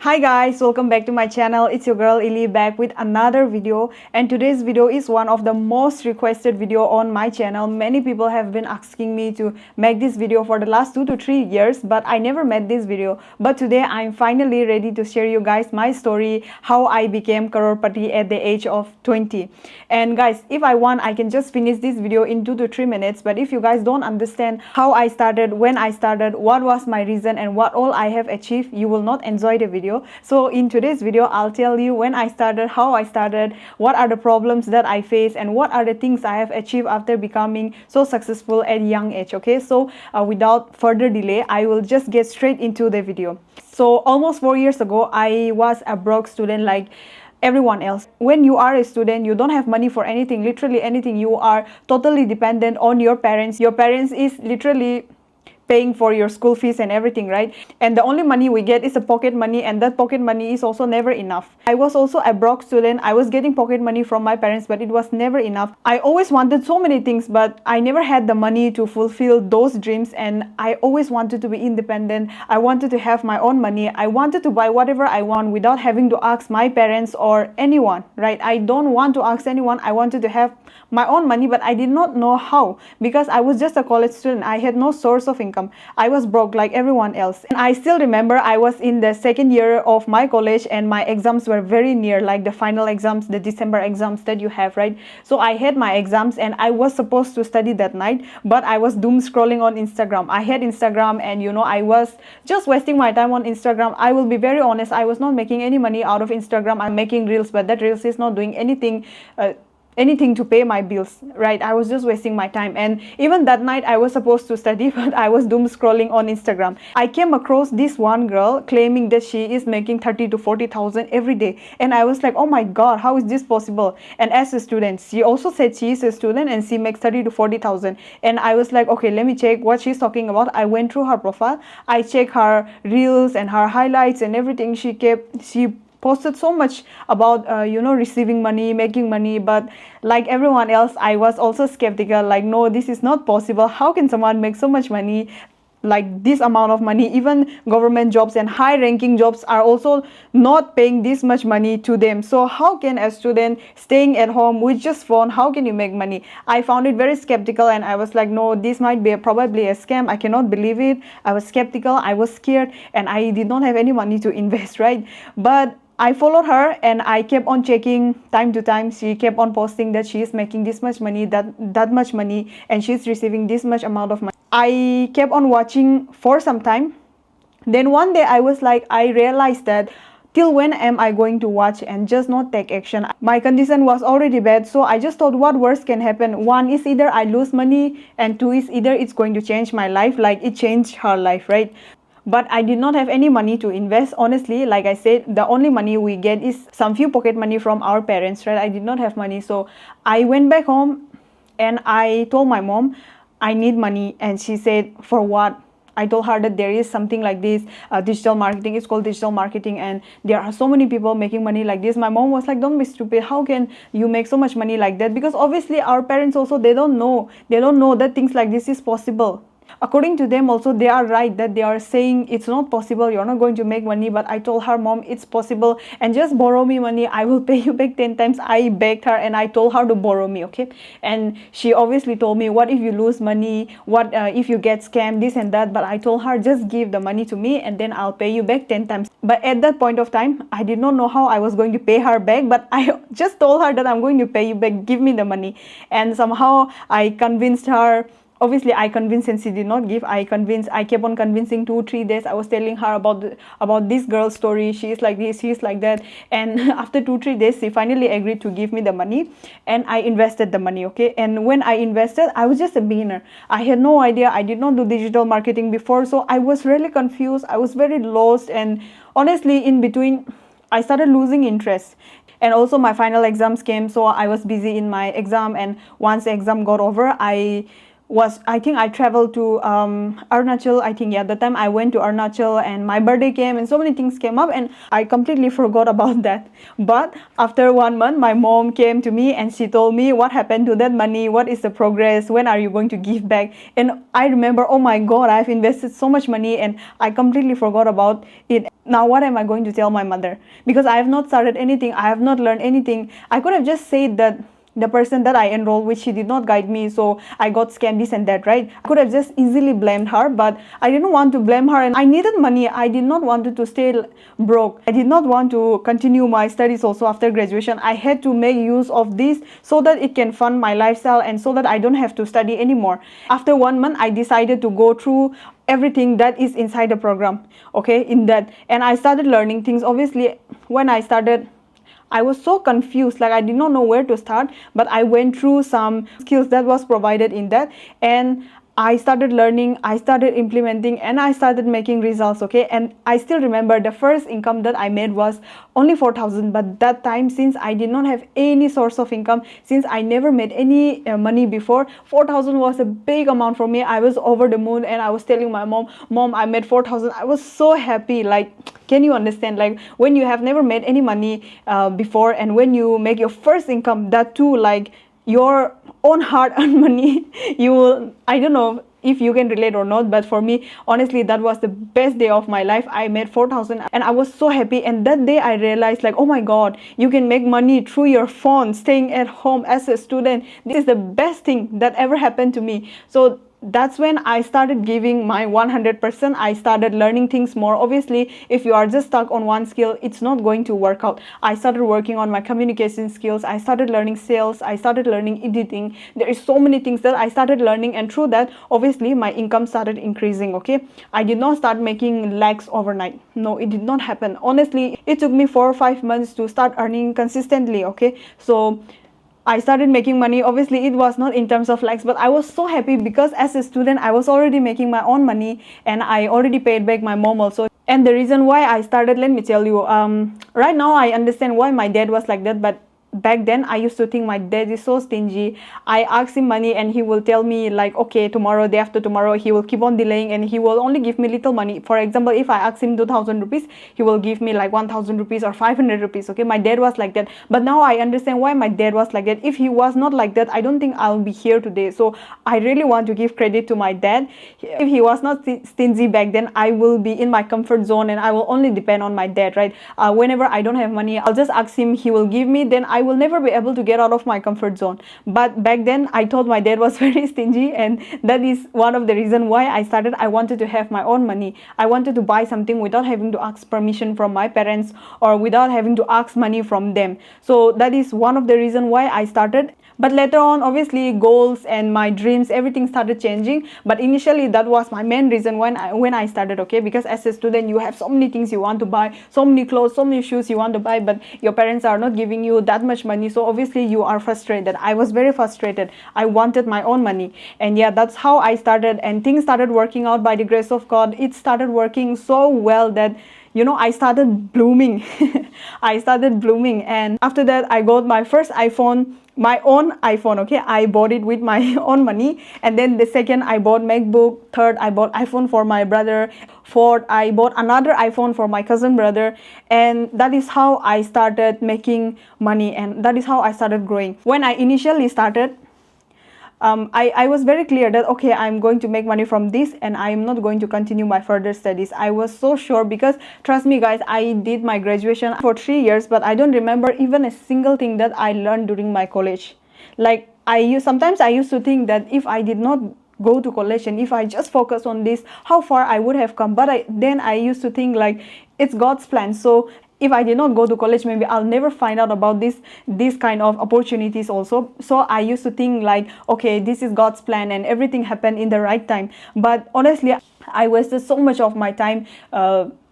Hi guys, welcome back to my channel. It's your girl Ellie back with another video, and today's video is one of the most requested video on my channel. Many people have been asking me to make this video for the last 2 to 3 years, but I never made this video. But today I'm finally ready to share you guys my story, how I became Crorepati at the age of 20. And guys, if I want, I can just finish this video in 2 to 3 minutes, but if you guys don't understand how I started, when I started, what was my reason and what all I have achieved, you will not enjoy the video. So in today's video, I'll tell you when I started, how I started, what are the problems that I face, and what are the things I have achieved after becoming so successful at a young age. Okay, so without further delay, I will just get straight into the video. So almost 4 years ago, I was a broke student like everyone else. When you are a student, you don't have money for anything, literally anything. You are totally dependent on your parents. Your parents is literally paying for your school fees and everything, right? And the only money we get is a pocket money, and that pocket money is also never enough. I was also a broke student. I was getting pocket money from my parents, but it was never enough. I always wanted so many things, but I never had the money to fulfill those dreams, and I always wanted to be independent. I wanted to have my own money. I wanted to buy whatever I want without having to ask my parents or anyone, right? I don't want to ask anyone. I wanted to have my own money, but I did not know how, because I was just a college student. I had no source of income. I was broke like everyone else. And I still remember I was in the second year of my college, and my exams were very near, like the final exams, the December exams that you have, right? So I had my exams and I was supposed to study that night, but I was doom scrolling on Instagram. I had Instagram, and I was just wasting my time on Instagram. I will be very honest, I was not making any money out of Instagram. I'm making reels, but that reels is not doing anything to pay my bills, right? I was just wasting my time. And even that night I was supposed to study, but I was doom scrolling on Instagram. I came across this one girl claiming that she is making 30 to 40,000 every day, and I was like, oh my god, how is this possible? And as a student, she also said she is a student and she makes 30 to 40,000, and I was like, okay, let me check what she's talking about. I went through her profile, I checked her reels and her highlights and everything. She posted so much about receiving money, making money. But like everyone else, I was also skeptical, like, no, this is not possible. How can someone make so much money, like this amount of money? Even government jobs and high ranking jobs are also not paying this much money to them. So how can a student staying at home with just phone, how can you make money? I found it very skeptical, and I was like, no, this might be probably a scam. I cannot believe it. I was skeptical, I was scared, and I did not have any money to invest, right? But I followed her, and I kept on checking time to time. She kept on posting that she is making this much money, that much money, and she's receiving this much amount of money. I kept on watching for some time. Then one day I realized that till when am I going to watch and just not take action? My condition was already bad, so I just thought, what worse can happen? One is either I lose money, and two is either it's going to change my life like it changed her life, right? But I did not have any money to invest. Honestly, like I said, the only money we get is some few pocket money from our parents, right? I did not have money. So I went back home and I told my mom, I need money. And she said, for what? I told her that there is something like this, digital marketing. It's called digital marketing, and there are so many people making money like this. My mom was like, don't be stupid. How can you make so much money like that? Because obviously our parents also, they don't know that things like this is possible. According to them also, they are right that they are saying it's not possible, you're not going to make money. But I told her, mom, it's possible, and just borrow me money, I will pay you back 10 times. I begged her and I told her to borrow me, okay? And she obviously told me, what if you lose money, what if you get scammed, this and that. But I told her, just give the money to me and then I'll pay you back 10 times. But at that point of time, I did not know how I was going to pay her back, but I just told her that I'm going to pay you back, give me the money. And somehow I convinced her. Obviously I convinced and she did not give. I kept on convincing. 2-3 days I was telling her about this girl's story. She is like this, she is like that. And after 2-3 days she finally agreed to give me the money, and I invested the money, okay? And when I invested, I was just a beginner. I had no idea. I did not do digital marketing before, so I was really confused. I was very lost, and honestly in between I started losing interest. And also my final exams came, so I was busy in my exam. And once the exam got over, I was, I think I traveled to Arunachal. I think, yeah, the time I went to Arunachal and my birthday came and so many things came up and I completely forgot about that. But after 1 month, my mom came to me and she told me what happened to that money, what is the progress, when are you going to give back. And I remember, oh my god, I've invested so much money and I completely forgot about it. Now what am I going to tell my mother? Because I have not started anything, I have not learned anything. I could have just said that the person that I enrolled with, she did not guide me, so I got scammed, this and that, right? I could have just easily blamed her, but I didn't want to blame her, and I needed money. I did not want to stay broke. I did not want to continue my studies also after graduation. I had to make use of this so that it can fund my lifestyle and so that I don't have to study anymore. After 1 month, I decided to go through everything that is inside the program, okay, in that, and I started learning things. Obviously, when I started, I was so confused, like I did not know where to start, but I went through some skills that was provided in that, and I started learning, I started implementing, and I started making results, okay. And I still remember the first income that I made was only 4,000, but that time, since I did not have any source of income, since I never made any money before, 4,000 was a big amount for me. I was over the moon, and I was telling my mom, I made 4,000. I was so happy. Like, can you understand, like when you have never made any money before, and when you make your first income, that too, like your own hard-earned money, you will, I don't know if you can relate or not, but for me, honestly, that was the best day of my life. I made 4,000 and I was so happy. And that day I realized, like, oh my god, you can make money through your phone, staying at home as a student. This is the best thing that ever happened to me. So that's when I started giving my 100%. I started learning things more. Obviously, if you are just stuck on one skill, it's not going to work out. I started working on my communication skills. I started learning sales. I started learning editing. There is so many things that I started learning, and through that, obviously, my income started increasing, okay. I did not start making lakhs overnight. No, it did not happen. Honestly, it took me 4 or 5 months to start earning consistently, okay. So I started making money. Obviously, it was not in terms of lakhs, but I was so happy because as a student, I was already making my own money and I already paid back my mom also. And the reason why I started, let me tell you, right now I understand why my dad was like that, but back then I used to think my dad is so stingy. I asked him money and he will tell me like, okay, tomorrow, day after tomorrow. He will keep on delaying and he will only give me little money. For example, if I ask him 2,000 rupees, he will give me like 1,000 rupees or 500 rupees, okay. My dad was like that, but now I understand why my dad was like that. If he was not like that, I don't think I'll be here today. So I really want to give credit to my dad. If he was not stingy back then, I will be in my comfort zone and I will only depend on my dad, right? Whenever I don't have money, I'll just ask him, he will give me, then I will never be able to get out of my comfort zone. But back then I thought my dad was very stingy, and that is one of the reasons why I started. I wanted to have my own money. I wanted to buy something without having to ask permission from my parents or without having to ask money from them. So that is one of the reasons why I started. But later on, obviously, goals and my dreams, everything started changing. But initially, that was my main reason when I started, okay? Because as a student, you have so many things you want to buy, so many clothes, so many shoes you want to buy, but your parents are not giving you that much money. So obviously, you are frustrated. I was very frustrated. I wanted my own money. And yeah, that's how I started. And things started working out by the grace of God. It started working so well that, you know, I started blooming. I started blooming. And after that, I got my first iPhone, my own iPhone, okay. I bought it with my own money. And then the second, I bought MacBook. Third, I bought iPhone for my brother. Fourth, I bought another iPhone for my cousin brother. And that is how I started making money, and that is how I started growing. When I initially started, I was very clear that, okay, I'm going to make money from this and I'm not going to continue my further studies. I was so sure because, trust me guys, I did my graduation for 3 years, but I don't remember even a single thing that I learned during my college. Like, sometimes I used to think that if I did not go to college and if I just focus on this, how far I would have come. But then I used to think like, it's God's plan. So if I did not go to college, maybe I'll never find out about these kind of opportunities also. So I used to think like, okay, this is God's plan and everything happened in the right time. But honestly, I wasted so much of my time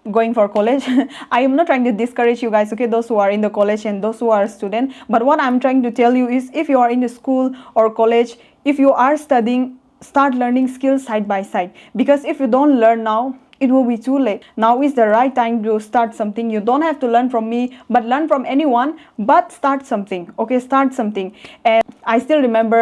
going for college. I am not trying to discourage you guys, okay, those who are in the college and those who are student. But what I'm trying to tell you is, if you are in the school or college, if you are studying, start learning skills side by side. Because if you don't learn now, it will be too late. Now is the right time to start something. You don't have to learn from me, but learn from anyone, but start something. Okay, start something. And I still remember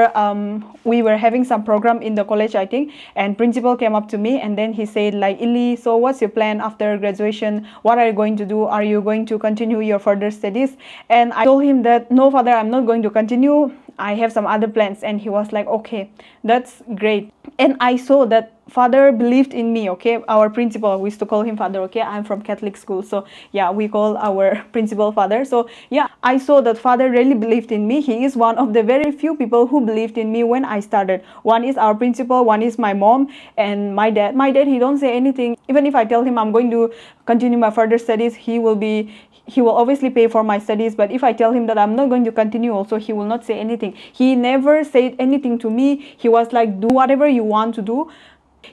we were having some program in the college, I think, and principal came up to me and then he said like, Ellee, so what's your plan after graduation? What are you going to do? Are you going to continue your further studies? And I told him that no, father, I'm not going to continue. I have some other plans. And he was like, okay, that's great. And I saw that father believed in me. Okay, our principal, we used to call him father. Okay, I'm from Catholic school, so yeah, we call our principal father. So yeah, I saw that father really believed in me. He is one of the very few people who believed in me when I started. One is our principal, one is my mom, and my dad. My dad, he don't say anything. Even if I tell him I'm going to continue my further studies, he will obviously pay for my studies. But if I tell him that I'm not going to continue also, he will not say anything. He never said anything to me. He was like, do whatever you want to do.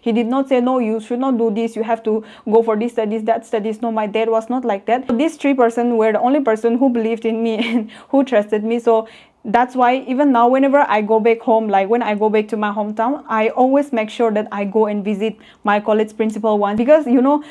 He did not say, no, you should not do this, you have to go for this studies, that studies. No, my dad was not like that. These three persons were the only person who believed in me and who trusted me. So that's why even now, whenever I go back home, like when I go back to my hometown, I always make sure that I go and visit my college principal once, because you know,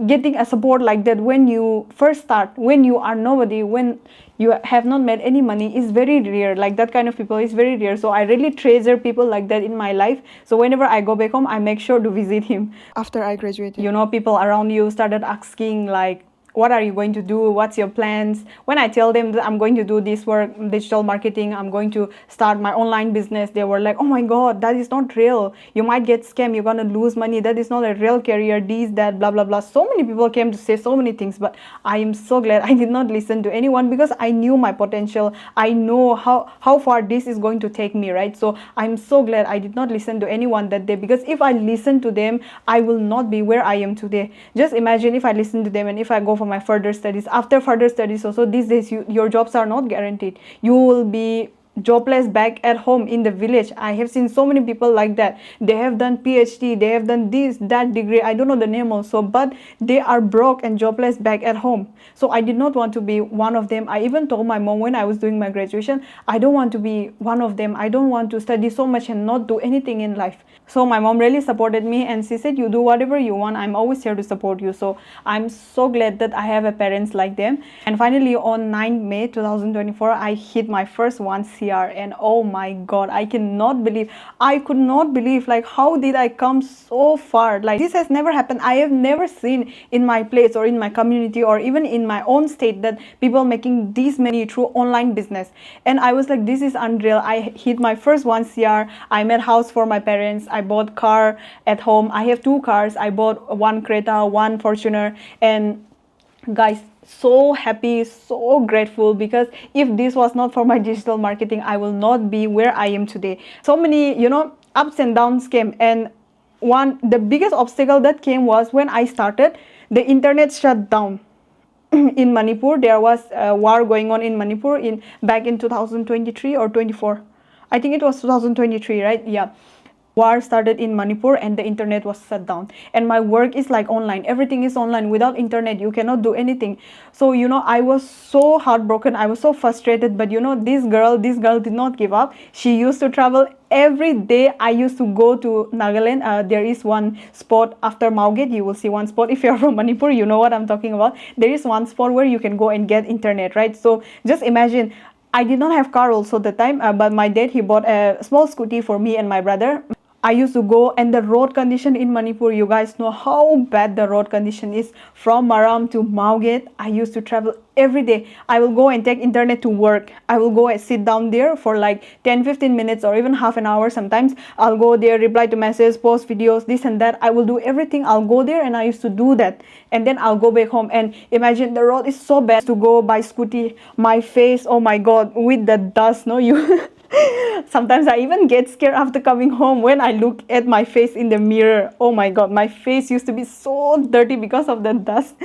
getting a support like that when you first start, when you are nobody, when you have not made any money, is very rare. Like that kind of people is very rare. So I really treasure people like that in my life. So whenever I go back home, I make sure to visit him. After I graduated, You know, people around you started asking like, what are you going to do? What's your plans? When I tell them that I'm going to do this work, digital marketing, I'm going to start my online business, they were like, oh my god, that is not real. You might get scammed, you're gonna lose money. That is not a real career, this, that, blah, blah, blah. So many people came to say so many things, but I am so glad I did not listen to anyone, because I knew my potential. I know how far this is going to take me, right? So I'm so glad I did not listen to anyone that day, because if I listened to them, I will not be where I am today. Just imagine if I listen to them and if I go for my further studies. After further studies also, these days your jobs are not guaranteed. You will be jobless back at home in the village. I have seen so many people like that. They have done PhD, they have done this, that degree, I don't know the name also, but they are broke and jobless back at home. So I did not want to be one of them. I even told my mom when I was doing my graduation, I don't want to be one of them. I don't want to study so much and not do anything in life. So my mom really supported me and she said, you do whatever you want, I'm always here to support you. So I'm so glad that I have a parents like them. And finally on 9th May 2024, I hit my first 1 CR, and oh my god, I could not believe like, how did I come so far? Like, this has never happened. I have never seen in my place or in my community or even in my own state that people making this many through online business. And I was like, this is unreal. I hit my first 1 CR. I made house for my parents. I bought car at home. I have 2 cars. I bought 1 Creta, 1 Fortuner, and guys, so happy, so grateful, because if this was not for my digital marketing, I will not be where I am today. So many, you know, ups and downs came, and the biggest obstacle that came was when I started, the internet shut down. In Manipur, there was a war going on in Manipur back in 2023 or 24. I think it was 2023, right? Yeah. War started in Manipur and the internet was shut down, and my work is like online. Everything is online. Without internet you cannot do anything. So you know, I was so heartbroken, I was so frustrated, but you know, this girl did not give up. She used to travel every day. I used to go to Nagaland. There is one spot after Maugate. You will see one spot. If you're from Manipur, you know what I'm talking about. There is one spot where you can go and get internet, right? So just imagine, I did not have car also that time, but my dad, he bought a small scooty for me and my brother. I used to go, and the road condition in Manipur, you guys know how bad the road condition is. From Maram to Maugate, I used to travel every day. I will go and take internet to work. I will go and sit down there for like 10-15 minutes or even half an hour sometimes. I'll go there, reply to messages, post videos, this and that. I will do everything. I'll go there, and I used to do that. And then I'll go back home, and imagine the road is so bad to go by scooty. My face, oh my god, with the dust, no, you... Sometimes I even get scared after coming home when I look at my face in the mirror. Oh my god, my face used to be so dirty because of the dust.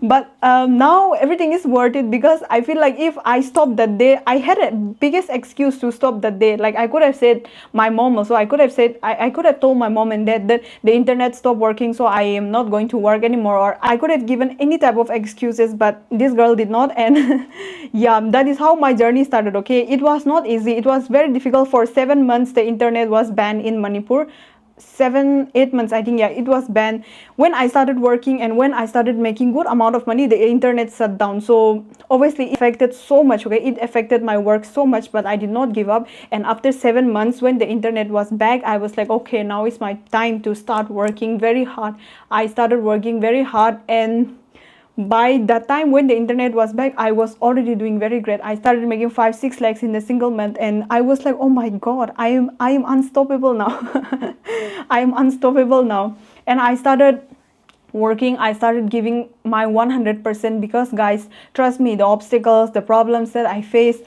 But now everything is worth it, because I feel like if I stopped that day, I had a biggest excuse to stop that day. Like, I could have said my mom also, I could have said, I could have told my mom and dad that the internet stopped working, so I am not going to work anymore, or I could have given any type of excuses, but this girl did not. And yeah, that is how my journey started. Okay, it was not easy. It was very difficult. For 7 months the internet was banned in Manipur. 7-8 months, I think. Yeah, it was banned. When I started working and when I started making good amount of money, the internet shut down. So obviously it affected so much. Okay, it affected my work so much, but I did not give up. And after 7 months, when the internet was back, I was like, okay, now is my time to start working very hard. I started working very hard, and by that time when the internet was back, I was already doing very great. I started making 5-6 lakhs in a single month, and I was like, oh my god, I am unstoppable now. I am unstoppable now. And I started working, I started giving my 100%, because guys, trust me, the obstacles, the problems that I face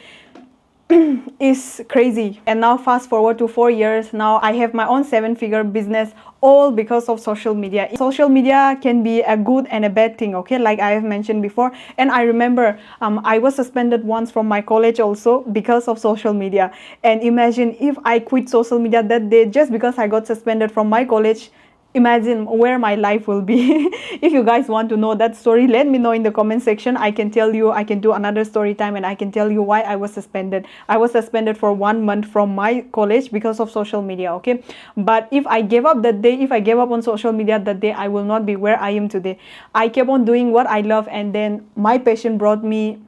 is crazy. And now fast forward to 4 years, now I have my own 7-figure business, all because of social media. Social media can be a good and a bad thing, okay, like I have mentioned before. And I remember I was suspended once from my college also because of social media. And imagine if I quit social media that day just because I got suspended from my college, imagine where my life will be. If you guys want to know that story, let me know in the comment section. I can tell you, I can do another story time, and I can tell you why I was suspended. I was suspended for 1 month from my college because of social media, okay. But if I gave up that day, if I gave up on social media that day, I will not be where I am today. I kept on doing what I love, and then my passion brought me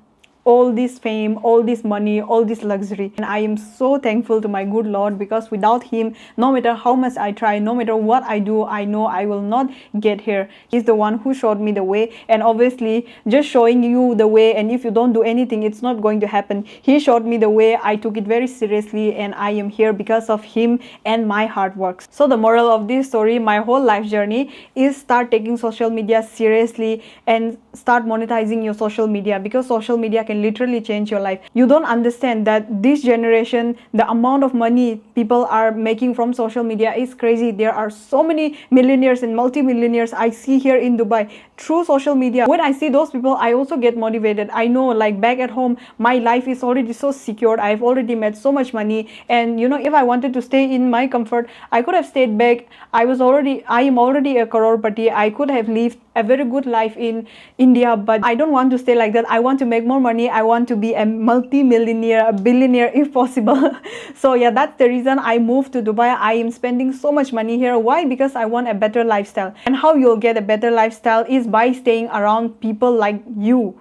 all this fame, all this money, all this luxury. And I am so thankful to my good Lord, because without him, no matter how much I try, no matter what I do, I know I will not get here. He's the one who showed me the way. And obviously just showing you the way, and if you don't do anything, it's not going to happen. He showed me the way. I took it very seriously, and I am here because of him and my hard work. So the moral of this story, my whole life journey, is start taking social media seriously and start monetizing your social media, because social media can literally change your life. You don't understand that this generation, the amount of money people are making from social media is crazy. There are so many millionaires and multi-millionaires I see here in Dubai through social media. When I see those people, I also get motivated. I know, like, back at home, my life is already so secured. I've already made so much money, and you know, if I wanted to stay in my comfort, I could have stayed back. I am already a Crorepati. I could have lived a very good life in India, but I don't want to stay like that. I want to make more money. I want to be a multi-millionaire, a billionaire if possible. So yeah, that's the reason I moved to Dubai. I am spending so much money here. Why? Because I want a better lifestyle. And how you'll get a better lifestyle is by staying around people like you,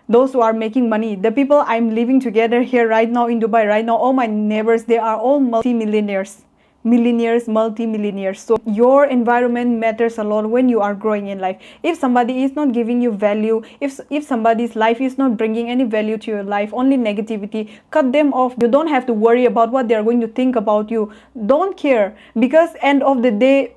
those who are making money. The people I'm living together here right now in Dubai, right now, all my neighbors, they are all multi-millionaires, millionaires, multi-millionaires. So your environment matters a lot when you are growing in life. If somebody is not giving you value, if somebody's life is not bringing any value to your life, only negativity, cut them off. You don't have to worry about what they are going to think about you. Don't care, because end of the day,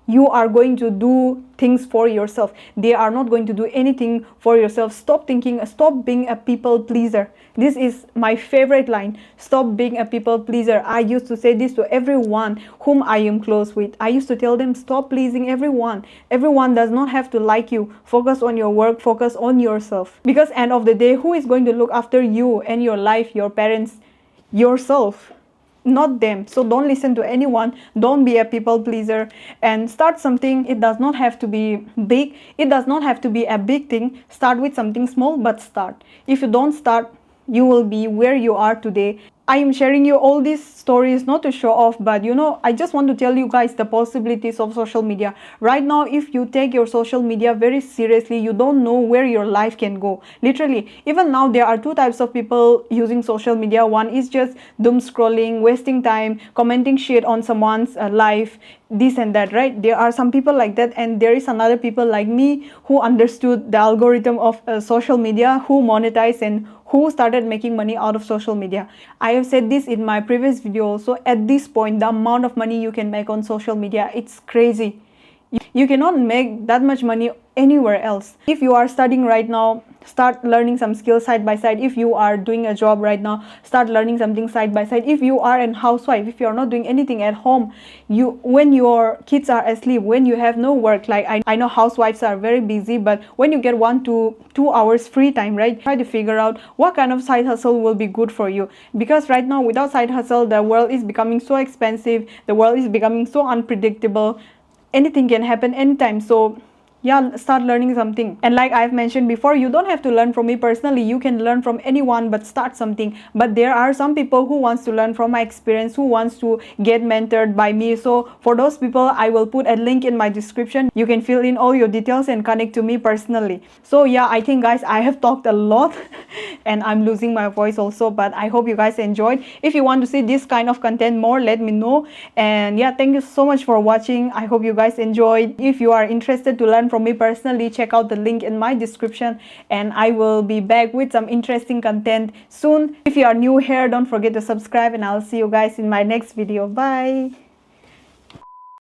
you are going to do things for yourself. They are not going to do anything for yourself. Stop being a people pleaser. This is my favorite line. Stop being a people pleaser. I used to say this to everyone whom I am close with. I used to tell them, stop pleasing everyone. Everyone does not have to like you. Focus on your work, focus on yourself. Because end of the day, who is going to look after you and your life, your parents? Yourself, not them. So don't listen to anyone. Don't be a people pleaser, and start something. It does not have to be big. It does not have to be a big thing. Start with something small, but start. If you don't start, you will be where you are today. I am sharing you all these stories not to show off, but you know, I just want to tell you guys the possibilities of social media. Right now, if you take your social media very seriously, you don't know where your life can go. Literally, even now, there are two types of people using social media. One is just doom scrolling, wasting time, commenting shit on someone's life, this and that, right? There are some people like that, and there is another people like me who understood the algorithm of social media, who monetize and who started making money out of social media. I have said this in my previous video also. At this point, the amount of money you can make on social media, it's crazy. You cannot make that much money anywhere else. If you are studying right now, start learning some skills side by side. If you are doing a job right now, start learning something side by side. If you are a housewife, if you are not doing anything at home, when your kids are asleep, when you have no work, like I know housewives are very busy, but when you get 1 to 2 hours free time, right, try to figure out what kind of side hustle will be good for you. Because right now, without side hustle, the world is becoming so expensive, the world is becoming so unpredictable. Anything can happen anytime. So yeah, start learning something. And like I've mentioned before, you don't have to learn from me personally, you can learn from anyone, but start something. But there are some people who wants to learn from my experience, who wants to get mentored by me. So for those people, I will put a link in my description. You can fill in all your details and connect to me personally. So yeah, I think guys, I have talked a lot and I'm losing my voice also, but I hope you guys enjoyed. If you want to see this kind of content more, let me know. And yeah, thank you so much for watching. I hope you guys enjoyed. If you are interested to learn from me personally, check out the link in my description, and I will be back with some interesting content soon. If you are new here, don't forget to subscribe, and I'll see you guys in my next video. Bye.